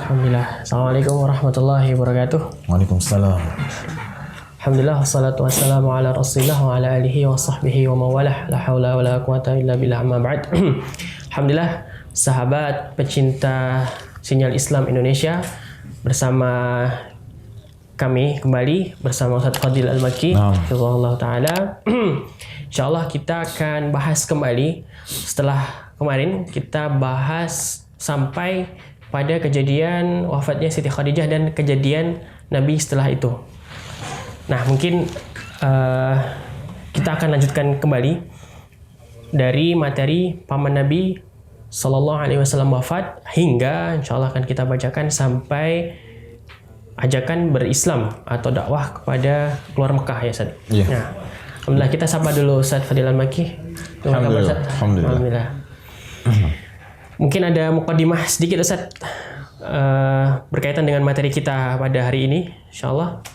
Alhamdulillah. Assalamualaikum warahmatullahi wabarakatuh. Waalaikumsalam. Alhamdulillah, wassalatu wassalamu ala rasulillah wa ala alihi wa sahbihi wa mawalah. La hawla wa la quwata illa billah, amma ba'd. Alhamdulillah, sahabat pecinta sinyal Islam Indonesia, bersama kami kembali bersama Ustaz Fadil Al-Makki, hafizahullah taala. Insyaallah kita akan bahas kembali setelah kemarin kita bahas sampai pada kejadian wafatnya Siti Khadijah dan kejadian Nabi setelah itu. Nah, mungkin kita akan lanjutkan kembali dari materi paman Nabi Sallallahu Alaihi Wasallam wafat hingga insyaallah akan kita bacakan sampai ajakan berislam atau dakwah kepada keluar Mekah ya Ustaz. Yeah. Nah, alhamdulillah kita sapa dulu Ustaz Fadil Al-Makki. Alhamdulillah. Mungkin ada mukadimah sedikit Ustaz berkaitan dengan materi kita pada hari ini insyaallah.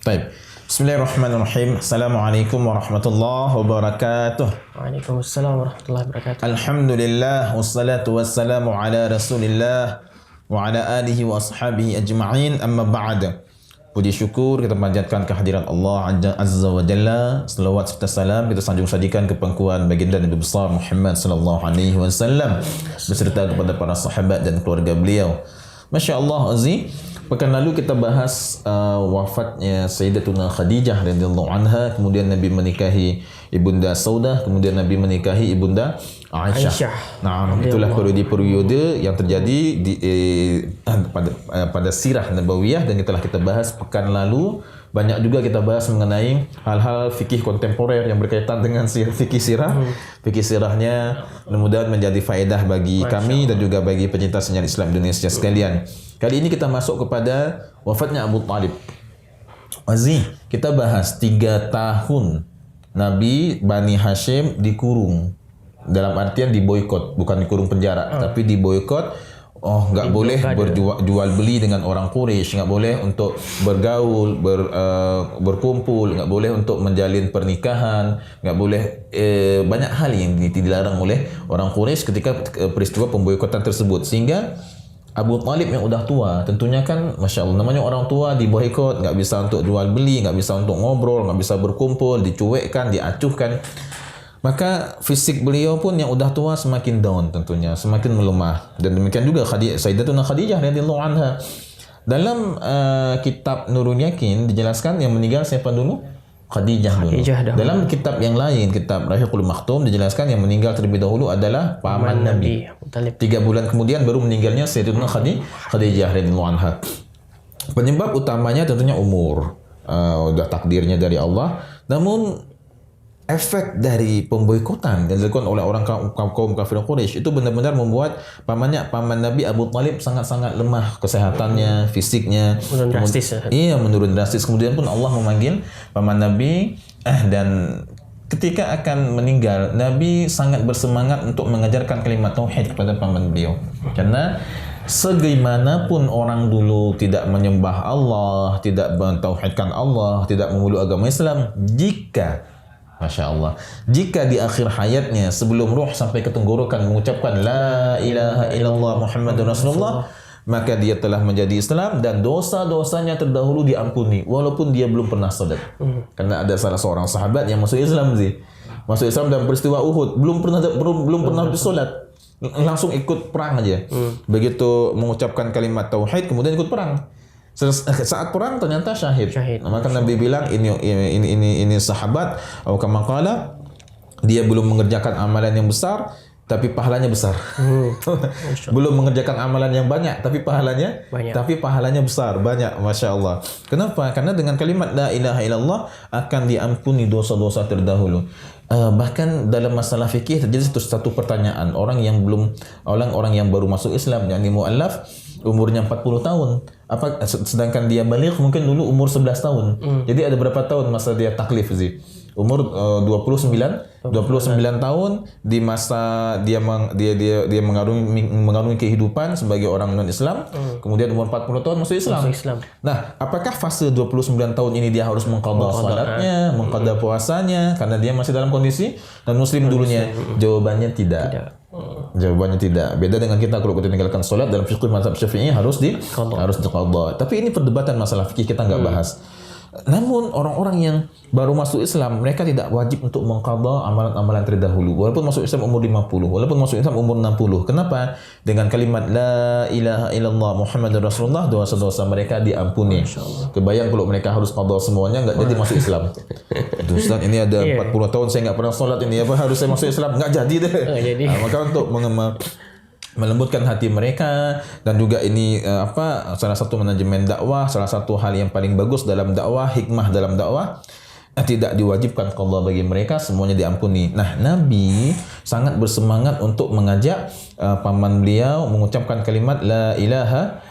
Baik. Bismillahirrahmanirrahim. Assalamualaikum warahmatullahi wabarakatuh. Waalaikumsalam warahmatullahi wabarakatuh. Alhamdulillah wassalatu wassalamu ala Rasulillah wa ala alihi wa ashabihi ajma'in, amma ba'd. Puji syukur kita panjatkan kehadiran Allah Azza wa Jalla. Selawat serta salam kita sanjung sadikan ke pangkuan baginda Nabi besar Muhammad sallallahu alaihi wasallam beserta kepada para sahabat dan keluarga beliau. Masya-Allah Azzi. Pekan lalu kita bahas wafatnya Sayyidatuna Khadijah radhiyallahu anha, kemudian Nabi menikahi Ibunda Saudah, kemudian Nabi menikahi Ibunda Aisyah. Nah, itulah periode yang terjadi pada sirah Nabawiyah dan telah kita bahas pekan lalu. Banyak juga kita bahas mengenai hal-hal fikih kontemporer yang berkaitan dengan fikih sirah. Fikih sirahnya mudah-mudahan menjadi faedah bagi kami dan juga bagi pecinta sinyal Islam Indonesia sekalian. Kali ini kita masuk kepada wafatnya Abu Talib. Aziz, kita bahas 3 tahun Nabi Bani Hashim dikurung. Dalam artian diboikot, bukan dikurung penjara, tapi diboikot. Oh, nggak boleh berjual beli dengan orang Quraisy, nggak boleh untuk bergaul, berkumpul, nggak boleh untuk menjalin pernikahan, nggak boleh banyak hal yang dilarang oleh orang Quraisy ketika peristiwa pemboikotan tersebut. Sehingga Abu Talib yang udah tua, tentunya kan, masya Allah, namanya orang tua diboikot, nggak bisa untuk jual beli, nggak bisa untuk ngobrol, nggak bisa berkumpul, dicuekkan, diacuhkan. Maka fisik beliau pun yang udah tua semakin down tentunya, semakin melemah. Dan demikian juga Sayyidatuna Khadijah radhiyallahu anha. Dalam kitab Nurul Yakin dijelaskan yang meninggal siapa dulu? Khadijah dulu. Dalam kitab yang lain, kitab Rahiqul Maktum, dijelaskan yang meninggal terlebih dahulu adalah paman Nabi. 3 bulan kemudian baru meninggalnya Sayyidatuna Khadijah radhiyallahu anha. Penyebab utamanya tentunya umur. Udah takdirnya dari Allah. Namun efek dari pemboikotan yang dilakukan oleh orang kaum kafir Quraisy itu benar-benar membuat paman Nabi Abu Talib sangat-sangat lemah kesehatannya, fisiknya. Menurun drastis. Iya, menurun drastis. Kemudian pun Allah memanggil paman Nabi dan ketika akan meninggal, Nabi sangat bersemangat untuk mengajarkan kalimat tauhid kepada paman beliau. Karena segaimanapun orang dulu tidak menyembah Allah, tidak mentauhidkan Allah, tidak memeluk agama Islam, Masya Allah, jika di akhir hayatnya sebelum ruh sampai ke tenggorokan mengucapkan La ilaha illallah Muhammadur Rasulullah, maka dia telah menjadi Islam dan dosa-dosanya terdahulu diampuni walaupun dia belum pernah salat. Karena ada salah seorang sahabat yang masuk Islam masuk Islam dalam peristiwa Uhud, belum pernah bersolat, langsung ikut perang aja. Begitu mengucapkan kalimat tauhid kemudian ikut perang. Saat perang ternyata syahid. Maka Nabi bilang ini sahabat atau kama qala, dia belum mengerjakan amalan yang besar tapi pahalanya besar. Belum mengerjakan amalan yang banyak tapi pahalanya besar, banyak, Masya Allah. Kenapa? Karena dengan kalimat la ilaha illallah akan diampuni dosa-dosa terdahulu. Bahkan dalam masalah fikih terjadi satu pertanyaan, orang yang baru masuk Islam, yakni mu'allaf, umurnya 40 tahun. Sedangkan dia baligh mungkin dulu umur 11 tahun. Jadi ada berapa tahun masa dia taklif sih? Umur 29 tahun di masa dia mengarungi kehidupan sebagai orang non-Islam. Kemudian umur 40 tahun masuk Islam. Nah, apakah fase 29 tahun ini dia harus mengqadha salatnya, mengqadha puasanya karena dia masih dalam kondisi non muslim dulunya? Jawabannya tidak. Jawabannya tidak. Beda dengan kita kalau kita tinggalkan solat dalam fiqh mazhab Syafi'i harus diqadha. Tapi ini perdebatan masalah fikih kita nggak bahas. Namun orang-orang yang baru masuk Islam, mereka tidak wajib untuk mengqadha amalan-amalan terdahulu. Walaupun masuk Islam umur 50, walaupun masuk Islam umur 60. Kenapa? Dengan kalimat la ilaha illallah Muhammadur Rasulullah, dosa-dosa mereka diampuni. Kebayang kalau mereka harus qadha semuanya, nggak jadi masuk Islam. Aduh, Ustaz, ini ada 40 tahun saya nggak pernah sholat, ini apa harus saya masuk Islam? Nggak jadi deh. Maka untuk melembutkan hati mereka, dan juga ini salah satu manajemen dakwah, salah satu hal yang paling bagus dalam dakwah, hikmah dalam dakwah, tidak diwajibkan qadha bagi mereka, semuanya diampuni. Nah, Nabi sangat bersemangat untuk mengajak paman beliau mengucapkan kalimat la ilaha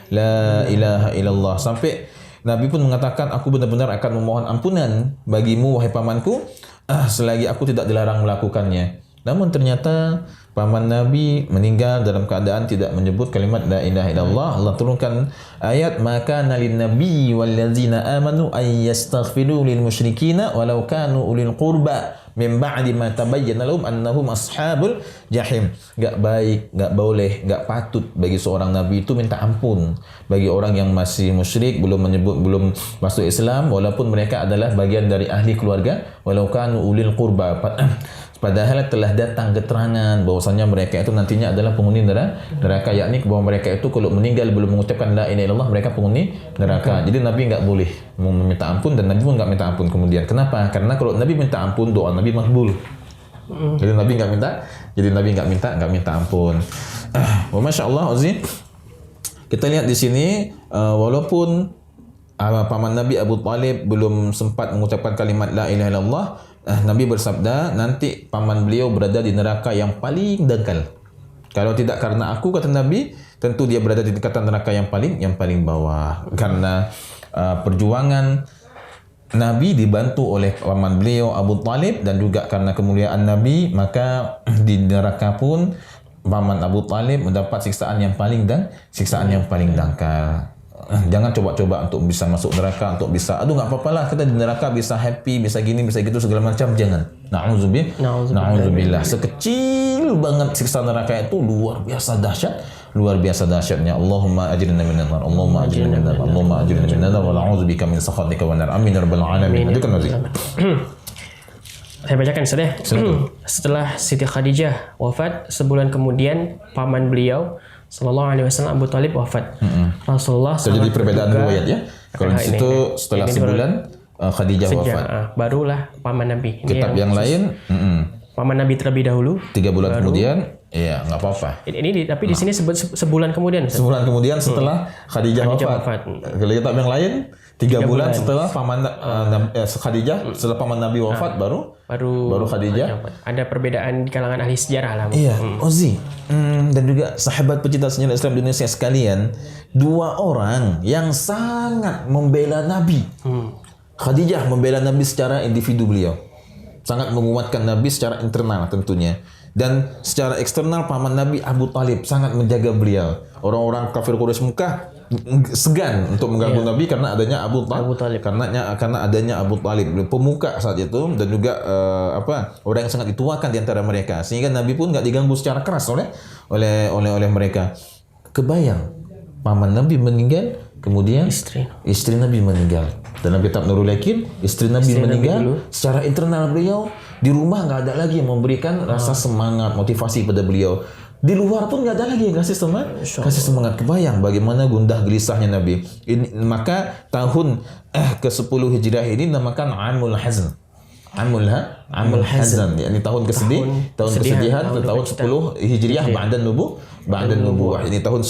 illallah, sampai Nabi pun mengatakan, aku benar-benar akan memohon ampunan bagimu wahai pamanku selagi aku tidak dilarang melakukannya. Namun ternyata paman Nabi meninggal dalam keadaan tidak menyebut kalimat la ilaha illallah. Allah turunkan ayat, maka nalin nabi wallazina amanu ay yastaghfiru lil musyrikina walau kanu ulil qurba min ba'di ma tabayyana lahum annahum ashabul jahim. Enggak baik, enggak boleh, enggak patut bagi seorang nabi itu minta ampun bagi orang yang masih musyrik, belum masuk Islam, walaupun mereka adalah bagian dari ahli keluarga, walau kanu ulil qurba. Padahal telah datang keterangan bahwasanya mereka itu nantinya adalah penghuni neraka, yakni bahwa mereka itu kalau meninggal belum mengucapkan la ilaha illallah, mereka penghuni neraka. Jadi Nabi enggak boleh meminta ampun, dan Nabi pun enggak minta ampun kemudian. Kenapa? Karena kalau Nabi minta ampun, doa Nabi makbul. Jadi Nabi enggak minta ampun. Masya Allah, Uzi. Kita lihat di sini, walaupun paman Nabi Abu Talib belum sempat mengucapkan kalimat la ilaha illallah, Nabi bersabda, nanti paman beliau berada di neraka yang paling dangkal. Kalau tidak karena aku, kata Nabi, tentu dia berada di tingkatan neraka yang paling bawah. Karena perjuangan Nabi dibantu oleh paman beliau Abu Talib, dan juga karena kemuliaan Nabi, maka di neraka pun paman Abu Talib mendapat siksaan yang paling dangkal. Jangan coba-coba untuk bisa masuk neraka, untuk bisa, nggak apa-apa lah, kita di neraka bisa happy, bisa gini, bisa gitu, segala macam. Jangan. Na'udzubillah. Sekecil banget siksa neraka itu luar biasa dahsyatnya. Allahumma ajirna minan nar, Allahumma ajirna minan nar, wa na'udzubika min sakhatika wa nar. Amin ya rabbal alamin. Itu kan Nabi. Saya bacakan Ustaz ya. Setelah Siti Khadijah wafat, sebulan kemudian paman beliau Sallallahu Alaihi Wasallam Abu Talib wafat. Rasulullah terjadi perbedaan riwayat ya. Kalau di situ setelah sebulan Khadijah wafat. Barulah paman Nabi. Kitab yang lain, paman Nabi terlebih dahulu. 3 bulan kemudian, iya nggak apa-apa. Tapi di sini sebulan kemudian. Sebulan kemudian setelah Khadijah wafat. Kalau kitab yang lain 3 bulan setelah paman Khadijah, setelah paman Nabi wafat, baru Khadijah. Ada perbedaan di kalangan ahli sejarah lah. Iya, Ozi. Dan juga sahabat pecinta sejarah Islam di Indonesia sekalian, 2 orang yang sangat membela Nabi. Khadijah membela Nabi secara individu beliau, sangat menguatkan Nabi secara internal tentunya. Dan secara eksternal paman Nabi Abu Talib sangat menjaga beliau. Orang-orang kafir Quraisy Mekah segan untuk mengganggu Nabi karena adanya Abu Talib. Karena adanya Abu Talib, pemuka saat itu, dan juga orang yang sangat dituakan di antara mereka, sehingga Nabi pun nggak diganggu secara keras oleh mereka. Kebayang paman Nabi meninggal, kemudian istri Nabi meninggal. Dalam kitab Nurul Yakin, istri Nabi meninggal. Secara internal beliau di rumah nggak ada lagi yang memberikan rasa semangat, motivasi pada beliau. Di luar pun nggak ada lagi yang kasih semangat. Kebayang bagaimana gundah gelisahnya Nabi. Maka tahun ke-10 Hijriah ini dinamakan Amul Hazn. Amul Hazn, yakni tahun kesedihan, tahun 10 Hijriah ba'da nubuwah. Ini tahun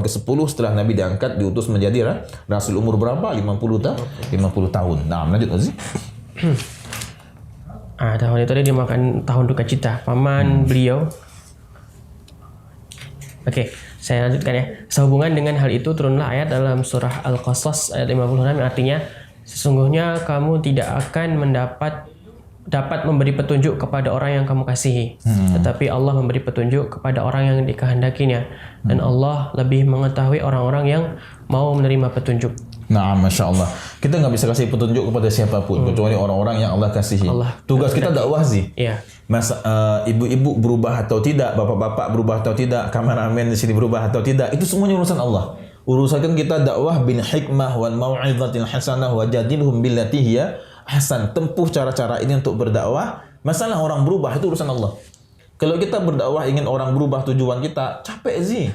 ke-10 setelah Nabi diangkat, diutus menjadi Rasul. Umur berapa? 50 tahun. Nah, lanjut Aziz. Tahun itu dia dimakan tahun duka cita paman beliau. Oke, saya lanjutkan ya. Sehubungan dengan hal itu turunlah ayat dalam surah Al-Qasas ayat 56 yang artinya, sesungguhnya kamu tidak akan dapat memberi petunjuk kepada orang yang kamu kasihi, tetapi Allah memberi petunjuk kepada orang yang dikehendakinya, dan Allah lebih mengetahui orang-orang yang mau menerima petunjuk. Nah, Masya Allah. Kita nggak bisa kasih petunjuk kepada siapapun kecuali orang-orang yang Allah kasihi. Tugas kita dakwah sih. Iya. Mas, ibu-ibu berubah atau tidak, bapak-bapak berubah atau tidak, kameramen di sini berubah atau tidak, itu semuanya urusan Allah. Urusan kita dakwah bil hikmah wal mau'izatil hasanah wajadilhum billati hiya ahsan. Tempuh cara-cara ini untuk berdakwah. Masalah orang berubah itu urusan Allah. Kalau kita berdakwah ingin orang berubah tujuan kita, capek sih.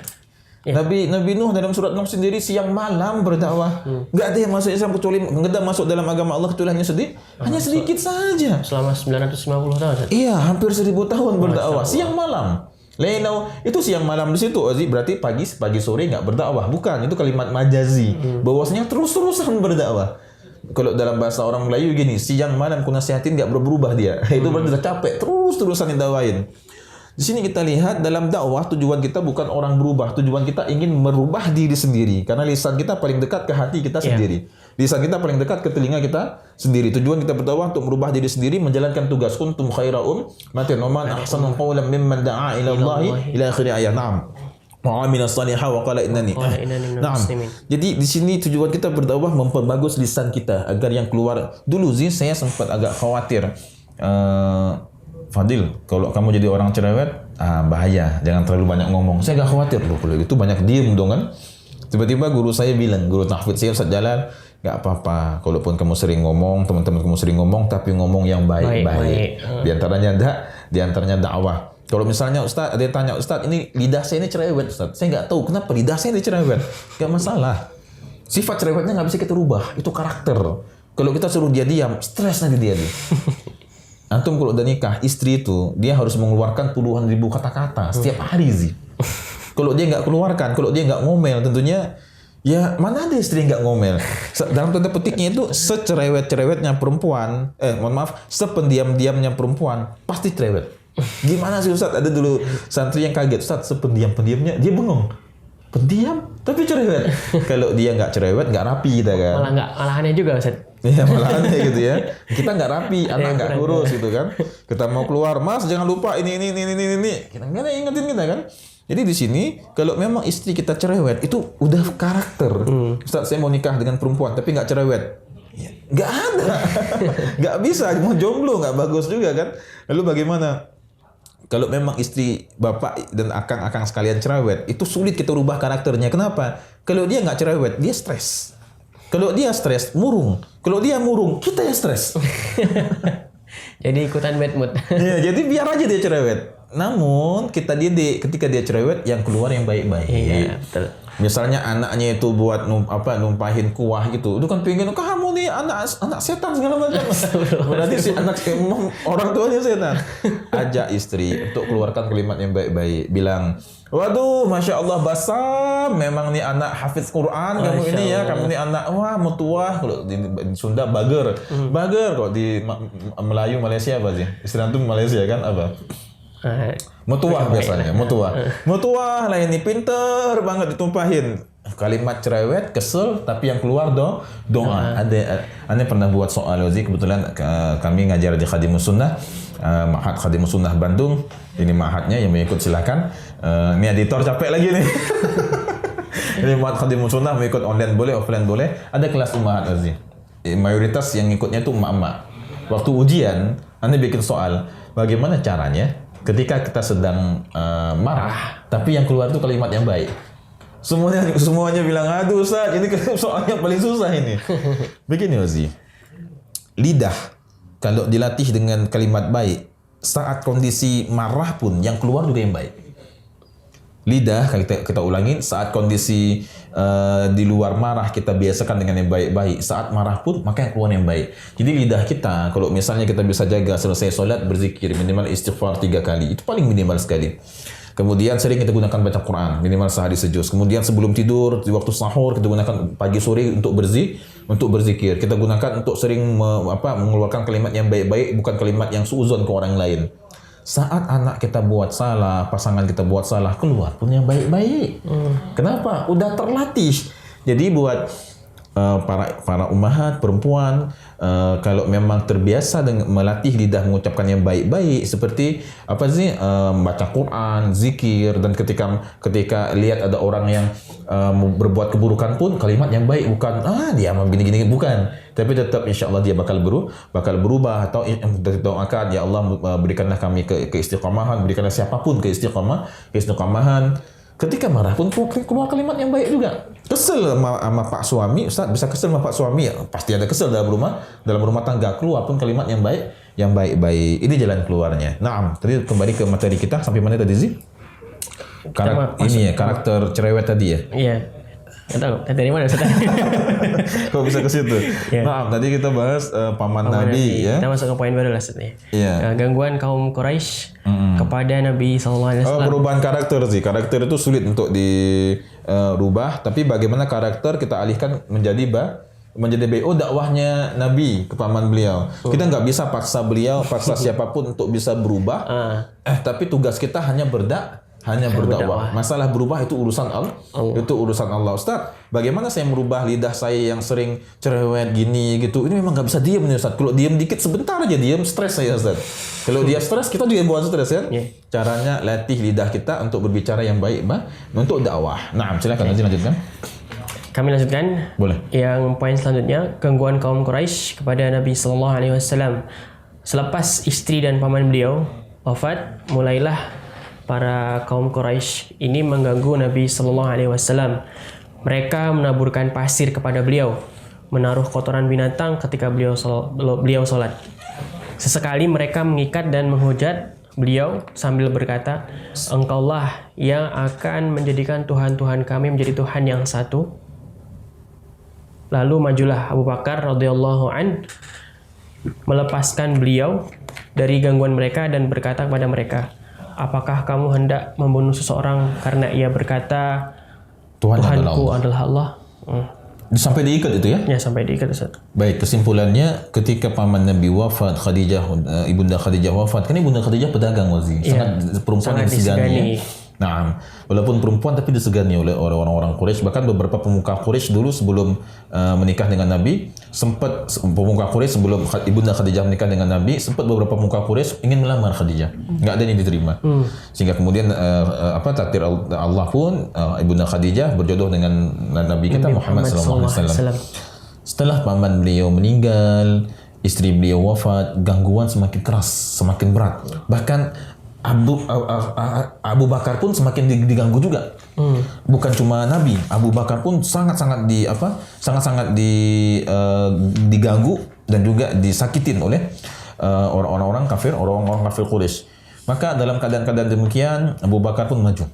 Ya. Nabi Nuh dalam surat Nuh sendiri siang malam berdakwah. Enggak ada yang masuk Islam kecuali enggak ada masuk dalam agama Allah kecuali hanya sedikit saja. Selama 950 tahun. Iya, hampir 1000 tahun berdakwah siang malam. Lainau itu siang malam di situ berarti pagi sore enggak berdakwah. Bukan, itu kalimat majazi. Bahwasanya terus-terusan berdakwah. Kalau dalam bahasa orang Melayu gini, siang malam ku nasihatin enggak berubah dia. Itu berarti udah capek, terus-terusan didakwain. Di sini kita lihat dalam dakwah tujuan kita bukan orang berubah, tujuan kita ingin merubah diri sendiri. Karena lisan kita paling dekat ke hati kita sendiri. Lisan kita paling dekat ke telinga kita sendiri. Tujuan kita berdakwah untuk merubah diri sendiri, menjalankan tugas kuntum khaira ummatin wa man ahsanu qawlan mimman da'a ila Allah ila akhir ayat. Naam. Wa amila salihah wa qala innani. Naam. Jadi di sini tujuan kita berdakwah memperbagus lisan kita agar yang keluar. Dulu sih saya sempat agak khawatir. Fadil, kalau kamu jadi orang cerewet, bahaya, jangan terlalu banyak ngomong. Saya agak khawatir loh, kalau itu banyak diem dong kan. Tiba-tiba guru saya bilang, guru tahfidz saya Ustaz Jalan, nggak apa-apa, kalaupun kamu sering ngomong, teman-teman kamu sering ngomong, tapi ngomong yang baik-baik. Di antaranya dakwah. Kalau misalnya Ustaz, ada yang tanya, Ustaz, ini lidah saya ini cerewet Ustaz. Saya nggak tahu kenapa lidah saya ini cerewet. Nggak masalah. Sifat cerewetnya nggak bisa kita rubah, itu karakter. Kalau kita suruh dia diam, stres nanti dia. Antum kalau udah nikah, istri itu dia harus mengeluarkan puluhan ribu kata-kata setiap hari sih. Kalau dia nggak keluarkan, kalau dia nggak ngomel, tentunya ya mana ada istri nggak ngomel. Dalam tanda petiknya itu secerewet-cerewetnya perempuan, sependiam-diamnya perempuan pasti cerewet. Gimana sih Ustaz? Ada dulu santri yang kaget, Ustaz, sependiam-pendiamnya dia bengong. Pendiam tapi cerewet. Kalau dia nggak cerewet, nggak rapi kita kan. Malah aneh juga Ustaz. Iya malah aneh gitu ya. Kita nggak rapi, anak nggak kurus gitu kan. Kita mau keluar, Mas jangan lupa ini. Kita nggak ada ingetin kita kan. Jadi di sini kalau memang istri kita cerewet itu udah karakter. Ustaz saya mau nikah dengan perempuan tapi nggak cerewet. Ya, nggak ada, nggak bisa. Mau jomblo nggak bagus juga kan. Lalu bagaimana? Kalau memang istri bapak dan akang sekalian cerewet, itu sulit kita rubah karakternya. Kenapa? Kalau dia nggak cerewet, dia stres. Kalau dia stres, murung. Kalau dia murung, kita yang stres. Jadi ikutan bad mood. Ya, jadi biar aja dia cerewet. Namun kita didik ketika dia cerewet, yang keluar yang baik-baik. Iya, betul. Misalnya anaknya itu buat numpahin kuah gitu. Itu kan pengen kamu nih anak setan segala macam. Berarti si anak orang tuanya setan. Ajak istri untuk keluarkan kalimat yang baik-baik. Bilang, waduh, Masya Allah basam. Memang nih anak hafiz Quran. Kamu ini ya, kamu ini anak mutuah. Kalau di Sunda bager. Bager kok di Melayu Malaysia apa sih? Istilah itu Malaysia kan apa? Mutuah biasanya, mutuah lah ini pinter banget ditumpahin. Kalimat cerewet, kesel, tapi yang keluar doa. Ane pernah buat soal Ozi, kebetulan kami ngajar di Khadimus Sunnah, Ma'had Khadimus Sunnah Bandung. Ini ma'hadnya yang mau ikut silakan. Ini editor capek lagi nih. Ini Ma'had Khadimus Sunnah mau ikut online boleh, offline boleh. Ada kelas Ma'had Ozi. Mayoritas yang ikutnya itu emak-emak. Waktu ujian, Ane bikin soal, bagaimana caranya ketika kita sedang marah, tapi yang keluar itu kalimat yang baik. Semuanya bilang, aduh Ustaz, ini soalnya paling susah ini. Begini Ozi, lidah kalau dilatih dengan kalimat baik, saat kondisi marah pun yang keluar juga yang baik. Lidah, kita ulangin, saat kondisi di luar marah kita biasakan dengan yang baik-baik. Saat marah pun maka yang keluar yang baik. Jadi lidah kita, kalau misalnya kita bisa jaga selesai solat berzikir minimal istighfar 3 kali, itu paling minimal sekali. Kemudian sering kita gunakan baca Quran minimal sehari sejuz. Kemudian sebelum tidur, di waktu sahur kita gunakan pagi sore untuk berzikir. Kita gunakan untuk sering mengeluarkan kalimat yang baik-baik, bukan kalimat yang suuzon ke orang lain. Saat anak kita buat salah, pasangan kita buat salah, keluar pun yang baik-baik. Kenapa? Udah terlatih. Jadi buat para ummahat perempuan kalau memang terbiasa dengan melatih lidah mengucapkan yang baik-baik seperti apa sih baca Quran, zikir, dan ketika lihat ada orang yang berbuat keburukan pun kalimat yang baik, bukan dia begini-gini, bukan, tapi tetap insya-Allah dia bakal berubah, atau doakan ya Allah berikanlah kami keistiqomahan, berikanlah siapapun keistiqomahan. Ketika marah pun keluar kalimat yang baik juga. Kesel sama Pak suami, Ustaz bisa kesel sama Pak suami, ya, pasti ada kesel dalam rumah tangga, keluar pun kalimat yang baik-baik. Ini jalan keluarnya. Nah, tadi kembali ke materi kita sampai mana tadi sih? Karakter cerewet tadi ya. Iya. Enggak tahu dari mana Ustaz. Kok bisa ke situ? Yeah. Nah, tadi kita bahas paman Nabi ya. Kita masuk ke poin baru lah Ustaz nih. Iya. Gangguan kaum Quraisy kepada Nabi SAW. Perubahan karakter sih. Karakter itu sulit untuk dirubah, tapi bagaimana karakter kita alihkan menjadi BO dakwahnya Nabi ke paman beliau. Kita nggak bisa paksa siapapun untuk bisa berubah. Tapi tugas kita hanya berdakwah. Masalah berubah itu urusan Allah. Itu urusan Allah. Ustaz, bagaimana saya merubah lidah saya yang sering cerewet gini gitu? Ini memang nggak bisa diam nih Ustaz. Kalau diam dikit sebentar aja diam, stres saya Ustaz. Kalau dia stres, kita juga buat stres kan? Yeah. Caranya latih lidah kita untuk berbicara yang baik, untuk dakwah. Nah, silakan lanjutkan. Kami lanjutkan. Boleh. Yang poin selanjutnya, gangguan kaum Quraisy kepada Nabi SAW. Selepas istri dan paman beliau wafat, mulailah para kaum Quraisy ini mengganggu Nabi SAW. Mereka menaburkan pasir kepada beliau, menaruh kotoran binatang ketika beliau sholat. Sesekali mereka mengikat dan menghujat beliau sambil berkata, "Engkaulah yang akan menjadikan Tuhan-Tuhan kami menjadi Tuhan yang satu." Lalu majulah Abu Bakar radhiyallahu an melepaskan beliau dari gangguan mereka dan berkata kepada mereka, "Apakah kamu hendak membunuh seseorang karena ia berkata Tuhanku adalah Allah?" Sampai diikat itu ya? Ya, sampai diikat Ustaz. Baik, kesimpulannya ketika paman Nabi wafat, Ibunda Khadijah wafat. Kan Ibunda Khadijah pedagang Wazi. Sangat perempuan yang disegani. Nah, walaupun perempuan tapi disegani oleh orang-orang Quraisy. Bahkan beberapa pemuka Quraisy dulu sebelum menikah dengan Nabi, sempat pemuka Quraisy sebelum Ibunda Khadijah menikah dengan Nabi, sempat beberapa pemuka Quraisy ingin melamar Khadijah. Enggak ada yang diterima. Sehingga kemudian takdir Allah pun Ibunda Khadijah berjodoh dengan Nabi kita Muhammad SAW. Setelah paman beliau meninggal, istri beliau wafat, gangguan semakin keras, semakin berat. Bahkan Abu Bakar pun semakin diganggu juga. Bukan cuma Nabi, Abu Bakar pun sangat-sangat diganggu dan juga disakitin oleh orang-orang kafir Quraisy. Maka dalam keadaan demikian Abu Bakar pun maju.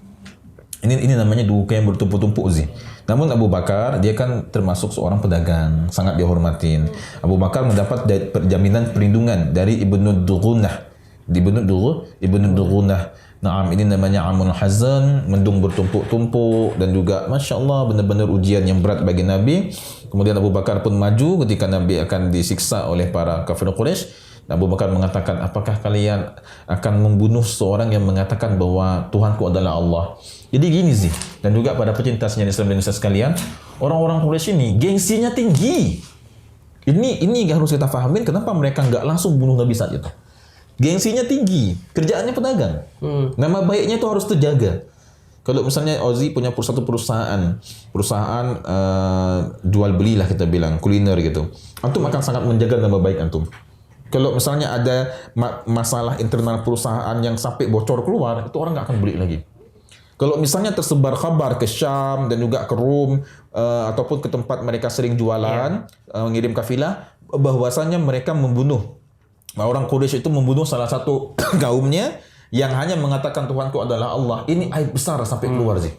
Ini namanya duka yang bertumpuk-tumpuk sih. Namun Abu Bakar dia kan termasuk seorang pedagang, sangat dihormatin. Abu Bakar mendapat jaminan perlindungan dari Ibnu Dughunah. Naam, ini namanya Amul Hazan, mendung bertumpuk-tumpuk, dan juga Masya Allah benar-benar ujian yang berat bagi Nabi. Kemudian Abu Bakar pun maju ketika Nabi akan disiksa oleh para kafir Quraisy. Abu Bakar mengatakan, "Apakah kalian akan membunuh seorang yang mengatakan bahwa Tuhanku adalah Allah?" Jadi gini sih, dan juga pada pecinta sejarah Islam Indonesia sekalian, orang-orang Quraisy ini gengsinya tinggi. Ini harus kita pahamin kenapa mereka nggak langsung bunuh Nabi saat itu. Gengsinya tinggi, kerjaannya pedagang. Nama baiknya itu harus terjaga. Kalau misalnya Ozi punya satu perusahaan jual beli lah kita bilang, kuliner gitu. Antum akan sangat menjaga nama baik antum. Kalau misalnya ada masalah internal perusahaan yang sampai bocor keluar, itu orang nggak akan beli lagi. Kalau misalnya tersebar kabar ke Syam dan juga ke Rum ataupun ke tempat mereka sering jualan, mengirim kafilah, bahwasanya mereka membunuh. Orang Quraisy itu membunuh salah satu kaumnya yang hanya mengatakan Tuhanku adalah Allah. Ini aib besar sampai keluar sih.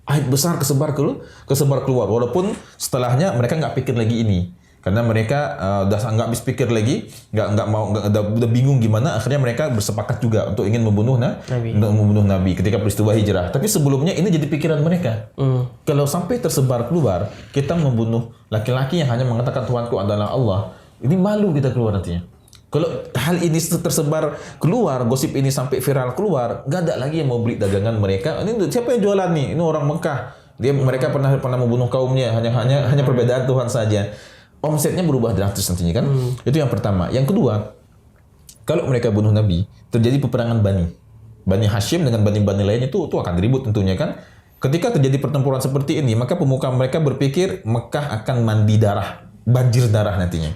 Aib besar kesebar keluar. Walaupun setelahnya mereka nggak pikir lagi ini. Karena mereka udah nggak habis pikir lagi, udah bingung gimana. Akhirnya mereka bersepakat juga untuk ingin membunuh Nabi ketika peristiwa hijrah. Tapi sebelumnya ini jadi pikiran mereka. Kalau sampai tersebar keluar, kita membunuh laki-laki yang hanya mengatakan Tuhanku adalah Allah. Ini malu kita keluar nantinya. Kalau hal ini tersebar keluar, gosip ini sampai viral keluar, nggak ada lagi yang mau beli dagangan mereka. Ini siapa yang jualan nih? Ini orang Mekah. Mereka pernah membunuh kaumnya, hanya perbedaan Tuhan saja. Omsetnya berubah drastis nantinya kan. Itu yang pertama. Yang kedua, kalau mereka bunuh Nabi, terjadi peperangan Bani Hashim dengan Bani lain itu akan ribut tentunya kan. Ketika terjadi pertempuran seperti ini, maka pemuka mereka berpikir Mekah akan mandi darah, banjir darah nantinya.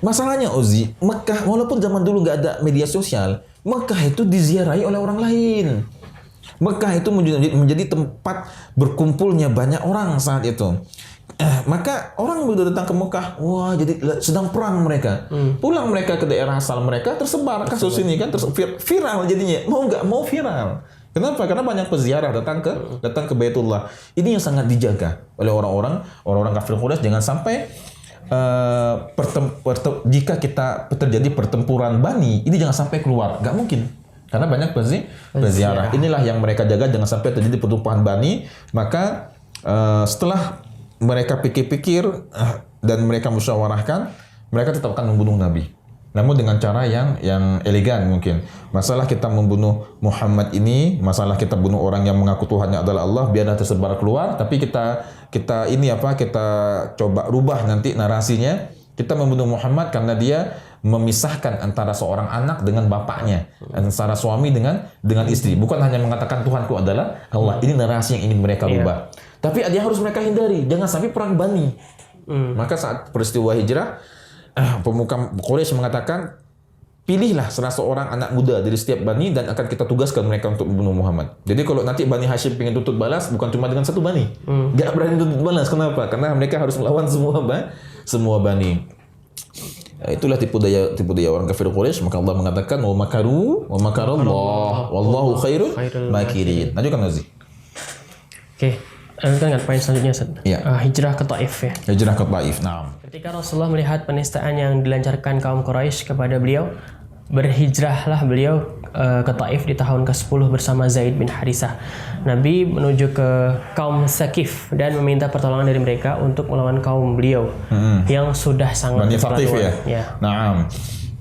Masalahnya Ozi, Mekah walaupun zaman dulu nggak ada media sosial, Mekah itu diziarahi oleh orang lain. Mekah itu menjadi tempat berkumpulnya banyak orang saat itu. Maka orang sudah datang ke Mekah, wah jadi sedang perang mereka. Pulang mereka ke daerah asal mereka, tersebar kasus ini kan, viral jadinya. Mau nggak mau viral. Kenapa? Karena banyak peziarah datang ke Baitullah. Ini yang sangat dijaga oleh orang kafir Quraisy. Jangan sampai jika kita terjadi pertempuran Bani, ini jangan sampai keluar. Nggak mungkin. Karena banyak peziarah. Inilah yang mereka jaga, jangan sampai terjadi pertumpahan Bani. Maka setelah mereka pikir-pikir dan mereka musyawarahkan, mereka tetap akan membunuh Nabi. Namun dengan cara yang elegan mungkin. Masalah kita membunuh Muhammad ini, masalah kita bunuh orang yang mengaku Tuhannya adalah Allah, biarlah tersebar keluar. Tapi kita coba rubah nanti narasinya. Kita membunuh Muhammad karena dia memisahkan antara seorang anak dengan bapaknya, antara suami dengan istri. Bukan hanya mengatakan Tuhanku adalah Allah. Ini narasi yang ingin mereka rubah. Tapi ada yang harus mereka hindari. Jangan sampai perang Bani. Maka saat peristiwa hijrah, pemuka Quraisy mengatakan, pilihlah salah seorang anak muda dari setiap Bani dan akan kita tugaskan mereka untuk membunuh Muhammad. Jadi kalau nanti Bani Hashim ingin tuntut balas, bukan cuma dengan satu Bani. Nggak berani tuntut balas. Kenapa? Karena mereka harus melawan semua Bani. Itulah tipu daya orang kafir Quraisy. Maka Allah mengatakan, wa makaru wa makarallah wallahu khairul makirin. Lanjutkan Nazi. Oke. Kita ingat poin selanjutnya, hijrah ke Taif ya. Hijrah ke Taif, nah. Ketika Rasulullah melihat penistaan yang dilancarkan kaum Quraisy kepada beliau, berhijrahlah beliau ke Taif di tahun ke-10 bersama Zaid bin Harisah. Nabi menuju ke kaum Saqif dan meminta pertolongan dari mereka untuk melawan kaum beliau yang sudah sangat Bani Thaqif ya. Naam.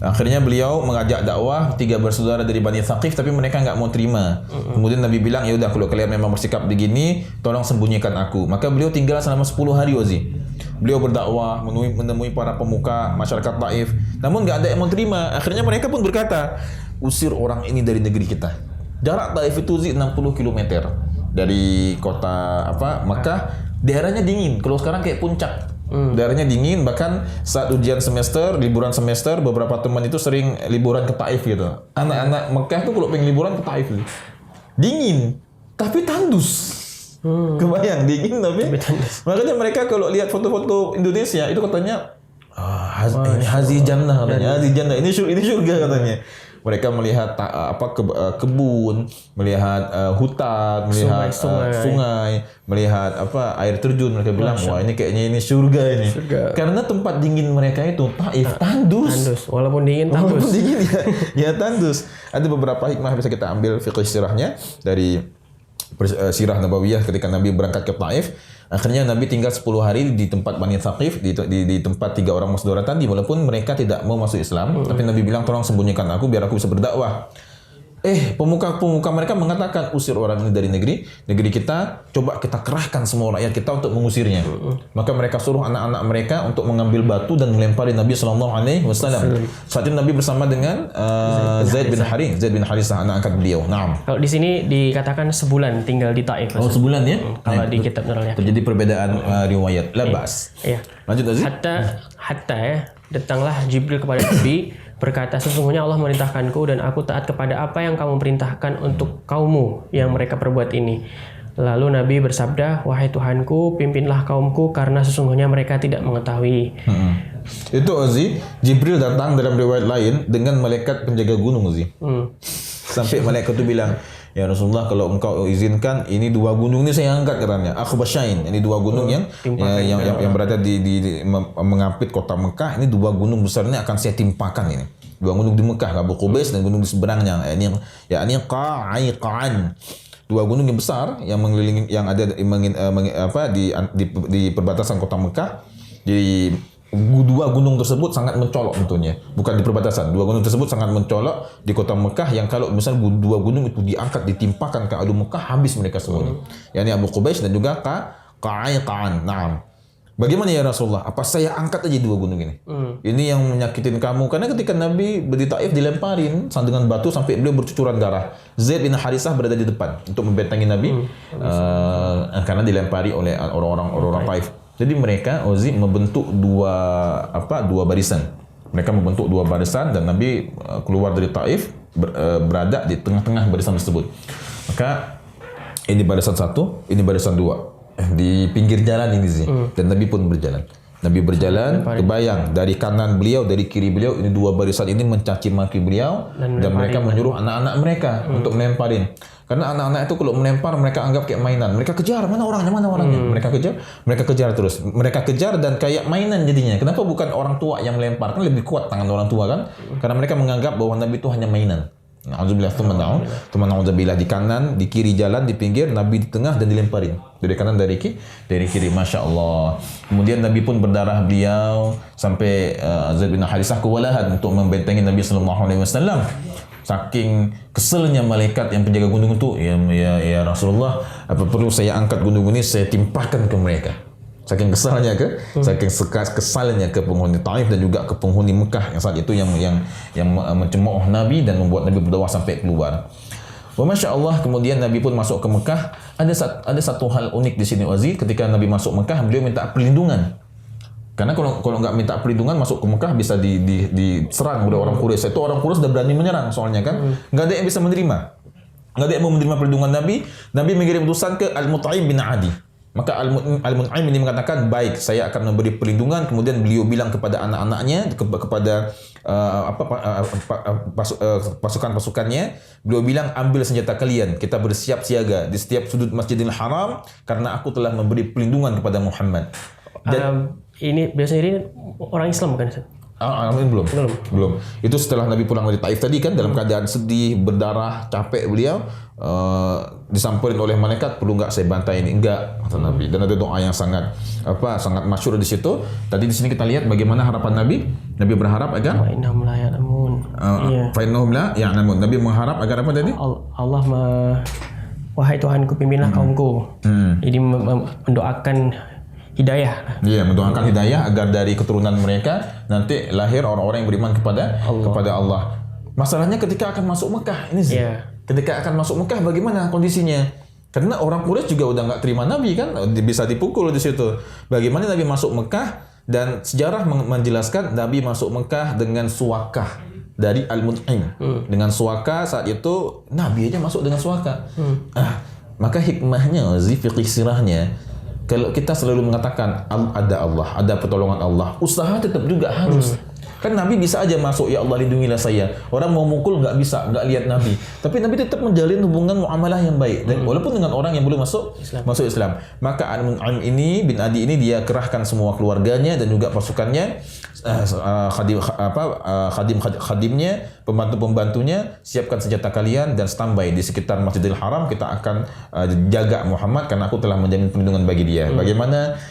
Akhirnya beliau mengajak dakwah 3 bersaudara dari Bani Thaqif, tapi mereka nggak mau terima. Kemudian Nabi bilang, ya udah kalau kalian memang bersikap begini, tolong sembunyikan aku. Maka beliau tinggal selama 10 hari Ozi. Beliau berdakwah, menemui para pemuka masyarakat Taif. Namun nggak ada yang mau terima. Akhirnya mereka pun berkata, usir orang ini dari negeri kita. Jarak Taif itu 60 km dari kota Mekah. Daerahnya dingin. Kalau sekarang kayak puncak. Daerahnya dingin, bahkan saat ujian semester, liburan semester, beberapa teman itu sering liburan ke Taif gitu. Anak-anak Mekah tuh kalau pengen liburan ke Taif gitu. Dingin, tapi tandus. Kebayang, dingin tapi tandus. Makanya mereka kalau lihat foto-foto Indonesia itu katanya ini hazi jannah katanya, hazi jannah, ini surga katanya. Mereka melihat kebun, melihat hutan, melihat sungai, melihat air terjun. Mereka bilang, wah ini kayaknya ini surga ini. Karena tempat dingin mereka itu Taif tandus. Walaupun dingin tandus. Walaupun dingin ya tandus. Ada beberapa hikmah bisa kita ambil fiqh sirahnya dari sirah Nabawiyah ketika Nabi berangkat ke Taif. Akhirnya Nabi tinggal 10 hari di tempat Bani Thaqif, di tempat 3 orang bersaudara tadi, walaupun mereka tidak mau masuk Islam. Tapi Nabi bilang, tolong sembunyikan aku biar aku bisa berdakwah. Pemuka mereka mengatakan, usir orang ini dari negeri kita, coba kita kerahkan semua rakyat kita untuk mengusirnya. Maka mereka suruh anak-anak mereka untuk mengambil batu dan melempari Nabi SAW. Saat itu Nabi bersama dengan Zaid bin Harisah, anak angkat beliau. Naam. Kalau di sini dikatakan sebulan tinggal di Taif. Oh, sebulan ya? Kalau di kitab Nurul Yaqin. Terjadi perbedaan riwayat. Labas. Iya. Lanjut Aziz. Hatta ya, datanglah Jibril kepada Nabi berkata, sesungguhnya Allah memerintahkanku dan aku taat kepada apa yang kamu perintahkan untuk kaummu yang mereka perbuat ini. Lalu Nabi bersabda, wahai Tuhanku, pimpinlah kaumku karena sesungguhnya mereka tidak mengetahui. Itu Ozi, Jibril datang dalam riwayat lain dengan malaikat penjaga gunung Ozi. Sampai malaikat itu bilang, ya Rasulullah, kalau engkau izinkan, ini 2 gunung ini saya angkat katanya. Akhbasyain, ini 2 gunung yang berada di mengapit kota Mekah. Ini 2 gunung besar ini akan saya timpakan ini. 2 gunung di Mekah, Abu Qubais dan gunung di seberangnya. Ini Qaiqan. 2 gunung yang besar yang mengelilingi, yang ada di perbatasan kota Mekah. Jadi dua gunung tersebut sangat mencolok tentunya, bukan di perbatasan. Dua gunung tersebut sangat mencolok di kota Mekah yang kalau misalnya dua gunung itu diangkat ditimpakan ke adu Mekah habis mereka semuanya. Yani Abu Qubais dan juga Qa'aiqan. Naam. Bagaimana ya Rasulullah? Apa saya angkat aja dua gunung ini? Ini yang menyakitin kamu. Karena ketika Nabi di Taif dilemparin dengan batu sampai beliau bercucuran darah. Zaid bin Harisah berada di depan untuk membentengi Nabi karena dilempari oleh orang-orang Taif. Jadi mereka membentuk dua barisan. Mereka membentuk dua barisan dan Nabi keluar dari Taif berada di tengah-tengah barisan tersebut. Maka ini barisan satu, ini barisan dua. Di pinggir jalan ini sih. Dan Nabi pun berjalan. Nabi berjalan, kebayang dari kanan beliau, dari kiri beliau, ini dua barisan ini mencaci maki beliau dan mereka menyuruh anak-anak mereka untuk melemparin. Karena anak-anak itu kalau melempar mereka anggap kayak mainan. Mereka kejar, mana orangnya? Mereka kejar terus. Mereka kejar dan kayak mainan jadinya. Kenapa bukan orang tua yang melempar? Kan lebih kuat tangan orang tua kan? Karena mereka menganggap bahwa Nabi itu hanya mainan. Na'udzubillah, tumana'udzubillah, di kanan, di kiri jalan, di pinggir, Nabi di tengah dan dilemparin. Dari kanan, dari kiri. Masya Allah. Kemudian Nabi pun berdarah beliau sampai Zaid bin Harisah kewalahan untuk membentengi Nabi SAW. Saking keselnya malaikat yang penjaga gunung itu, ya Rasulullah, apa perlu saya angkat gunung ini, saya timpakan ke mereka. Saking kesalnya kesalnya ke penghuni Taif dan juga ke penghuni Mekah yang saat itu yang mencemooh Nabi dan membuat Nabi berdoa sampai keluar. Masya Allah, kemudian Nabi pun masuk ke Mekah. Ada satu hal unik di sini Aziz, ketika Nabi masuk Mekah beliau minta perlindungan. Karena kalau nggak minta perlindungan masuk ke Mekah bisa diserang oleh orang Quraisy. Itu orang Quraisy sudah berani menyerang soalnya kan, nggak ada yang bisa menerima. Nggak ada yang mau menerima perlindungan Nabi. Nabi mengirim utusan ke Al-Mut'im bin Adi. Maka Al-Mun'im ini mengatakan, baik, saya akan memberi perlindungan. Kemudian beliau bilang kepada anak-anaknya, kepada pasukan-pasukannya, beliau bilang, ambil senjata kalian, kita bersiap siaga di setiap sudut Masjidil Haram karena aku telah memberi perlindungan kepada Muhammad. Ini biasanya ini orang Islam bukan Ustaz? Belum. Itu setelah Nabi pulang dari Taif tadi kan, dalam keadaan sedih, berdarah, capek beliau, disamperin oleh malaikat, perlu nggak saya bantai ini? Enggak, kata Nabi. Dan ada doa yang sangat masyhur di situ. Tadi di sini kita lihat bagaimana harapan Nabi. Nabi berharap agar Fa'innahum la ya'lamun. Fa'innahum la ya'lamun. Nabi mengharap agar apa tadi? Wahai Tuhanku, pimpinlah kaumku. Jadi mendoakan hidayah. Iya, mendoakan hidayah agar dari keturunan mereka nanti lahir orang-orang yang beriman kepada Allah. Masalahnya ketika akan masuk Mekah ini sih. Ketika akan masuk Mekah bagaimana kondisinya? Karena orang Quraisy juga udah nggak terima Nabi kan, bisa dipukul di situ. Bagaimana Nabi masuk Mekah, dan sejarah menjelaskan Nabi masuk Mekah dengan suwakah dari Al-Mun'im. Dengan suwakah saat itu Nabi aja masuk dengan suwakah. Maka hikmahnya, fiqih sirahnya, kalau kita selalu mengatakan ada Allah, ada pertolongan Allah, usaha tetap juga harus. Kan Nabi bisa aja masuk, ya Allah lindungilah saya. Orang mau mukul nggak bisa, nggak lihat Nabi. Tapi Nabi tetap menjalin hubungan muamalah yang baik. Dan walaupun dengan orang yang belum masuk Islam. Maka Al-Mun'im ini bin Adi ini dia kerahkan semua keluarganya dan juga pasukannya, khadimnya, pembantu-pembantunya, siapkan senjata kalian dan standby di sekitar Masjidil Haram. Kita akan jaga Muhammad karena aku telah menjamin perlindungan bagi dia. Bagaimana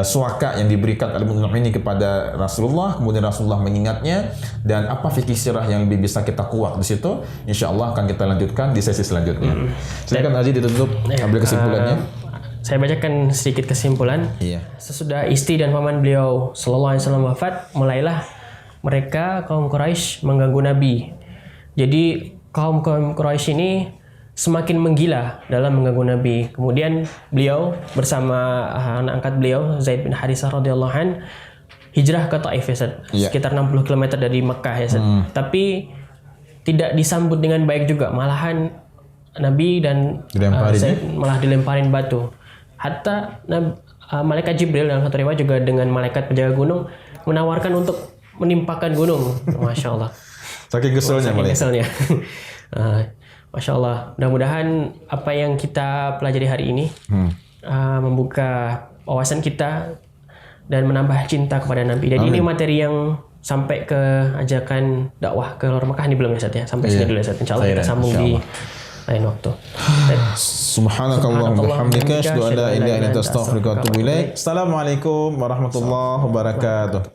suaka yang diberikan Al-Mun'im ini kepada Rasulullah, kemudian Rasulullah mengingatnya, dan apa fikih sirah yang lebih bisa kita kuak di situ, insyaallah akan kita lanjutkan di sesi selanjutnya. Silakan Aziz ditutup ambil kesimpulannya. Saya bacakan sedikit kesimpulan. Sesudah istri dan paman beliau sallallahu alaihi wasallam wafat, mulailah mereka kaum Quraisy mengganggu Nabi. Jadi kaum Quraisy ini semakin menggila dalam mengganggu Nabi. Kemudian beliau bersama anak angkat beliau Zaid bin Harisah radhiyallahu an hijrah ke Taif ya, sekitar 60 km dari Mekah ya. Tapi tidak disambut dengan baik juga, malahan Nabi dan Zaid malah dilemparin batu. Hatta malaikat Jibril dalam satu riwayat juga dengan malaikat penjaga gunung menawarkan untuk menimpakan gunung. Masya Allah. Saking keselnya malaikat. Masya Allah. Mudah-mudahan apa yang kita pelajari hari ini membuka wawasan kita dan menambah cinta kepada Nabi. Jadi ini materi yang sampai ke ajakan dakwah ke luar Mekah ini belum ya Ustaz ya? Sampai sini dulu ya Ustaz. Insya Allah kita sambung di lain waktu. Subhanakallahumma bihamdika asyhadu an la ilaha illa anta astaghfiruka wa atubu ilaik. Assalamualaikum warahmatullahi wabarakatuh.